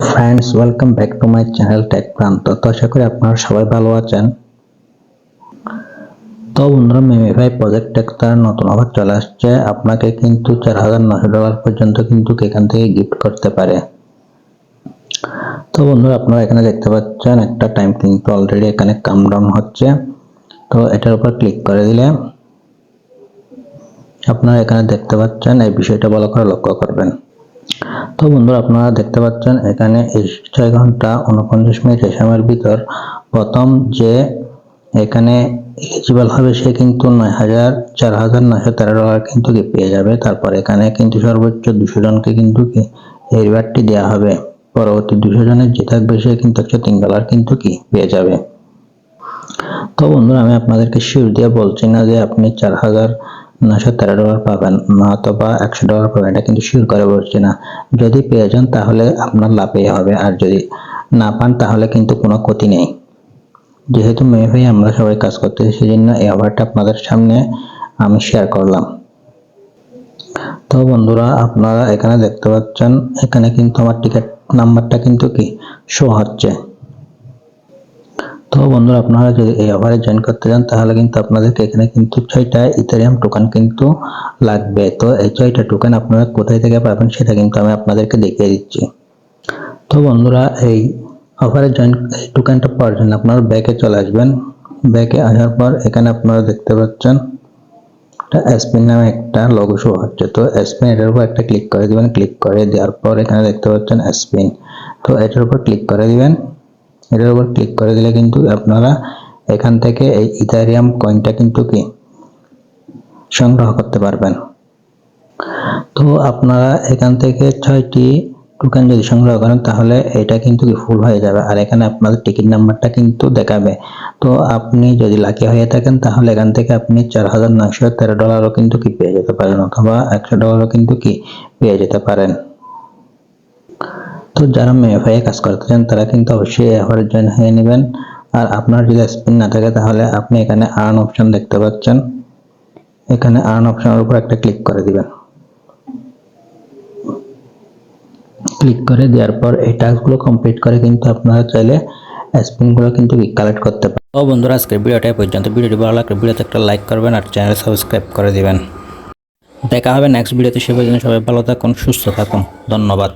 Friends, welcome back to my channel tech Pranto. তো আশা করি আপনারা সবাই ভালো আছেন। তো বন্ধুরা, মেমিফাই প্রজেক্ট টেক তার নতুন অফার চলে আসছে। আপনাকে কিন্তু $4,900 পর্যন্ত কিন্তু এখান থেকে গিফট করতে পারে। তো বন্ধুরা, আপনারা এখানে দেখতে পাচ্ছেন একটা টাইম কিন্তু অলরেডি এখানে কাউন্টডাউন হচ্ছে। তো এটার উপর ক্লিক করে দিলে আপনারা এখানে দেখতে পাচ্ছেন, এই বিষয়টা ভালো করে লক্ষ্য করবেন। তো বন্ধুরা, আপনারা দেখতে পাচ্ছেন এখানে 6 ঘন্টা 49 মিনিট এই সময়ের ভিতর প্রথম যে এখানে এলিজিবল হবে সে কিন্তু $4,913 কিন্তু পেয়ে যাবে। তারপর এখানে কিন্তু সর্বোচ্চ 200 জনকে কিন্তু এই রিওয়ার্ডটি দেওয়া হবে। পরবর্তী 200 জনের যে থাকবে সে কিন্তু $103 কিন্তু পেয়ে যাবে। তো বন্ধুরা, আমি আপনাদেরকে শিওর দিয়ে বলছি না যে আপনি $4,913 পাবেন না অথবা $100 পাবেন, এটা কিন্তু শিওর করে বলছি না। যদি পেয়ে যান তাহলে আপনার লাভই হবে, আর যদি না পান তাহলে কিন্তু কোনো ক্ষতি নেই। যেহেতু মেয়ে আমরা সবাই কাজ করতেছি, সেই জন্য এই অফারটা আপনাদের সামনে আমি শেয়ার করলাম। তো বন্ধুরা, আপনারা এখানে দেখতে পাচ্ছেন এখানে কিন্তু আমার টিকিট নাম্বারটা কিন্তু শো হচ্ছে। তো বন্ধুরা, আপনারা যদি এই অফারে জয়েন করতে চান তাহলে কিন্তু আপনাদেরকে এখানে কিন্তু 6টা ইথেরিয়াম টোকেন কিন্তু লাগবে। তো এই 6টা টোকেন আপনারা কোথায় থেকে পাবেন সেটা কিন্তু আমি আপনাদেরকে দেখিয়ে দিচ্ছি। তো বন্ধুরা, এই অফারে জয়েন এই টোকেনটা পাওয়ার জন্য আপনারা ব্যাকে চলে আসবেন। ব্যাকে আসার পর এখানে আপনারা দেখতে পাচ্ছেন স্পিন নামে একটা লোগো শো হচ্ছে। তো স্পিন এটার উপর একটা ক্লিক করে দিবেন। ক্লিক করে দেওয়ার পর এখানে দেখতে পাচ্ছেন স্পিন, তো এটার উপর ক্লিক করে দিবেন। এটার উপর ক্লিক করে দিলে কিন্তু আপনারা এখান থেকে এই ইথারিয়াম কয়েনটা কিন্তু সংগ্রহ করতে পারবেন। তো আপনারা এখান থেকে 6টি টোকেন যদি সংগ্রহ করেন তাহলে এটা কিন্তু ফুল হয়ে যাবে, আর এখানে আপনাদের টিকিট নাম্বারটা কিন্তু দেখাবে। তো আপনি যদি লাকি হয়ে থাকেন তাহলে এখান থেকে আপনি $4,913 কিন্তু পেয়ে যেতে পারেন, অথবা $100 কিন্তু পেয়ে যেতে পারেন। তো যারা মেমিফাই কাজ করতে চান তারা কিন্তু অবশ্যই এই অফারে জয়েন হয়ে নেবেন। আর আপনার যদি স্পিন না থাকে তাহলে আপনি এখানে আর্ন অপশন দেখতে পাচ্ছেন, এখানে আর্ন অপশনের উপর একটা ক্লিক করে দিবেন। ক্লিক করে দেওয়ার পর এই টাস্কগুলো কমপ্লিট করে কিন্তু আপনারা চাইলে স্পিনগুলো কিন্তু কালেক্ট করতে পারেন। তো বন্ধুরা, আজকের ভিডিওটা পর্যন্ত। ভিডিওটি ভালো লাগলে ভিডিওতে একটা লাইক করবেন আর চ্যানেল সাবস্ক্রাইব করে দিবেন। দেখা হবে নেক্সট ভিডিওতে। সে পর্যন্ত সবাই ভালো থাকুন, সুস্থ থাকুন। ধন্যবাদ।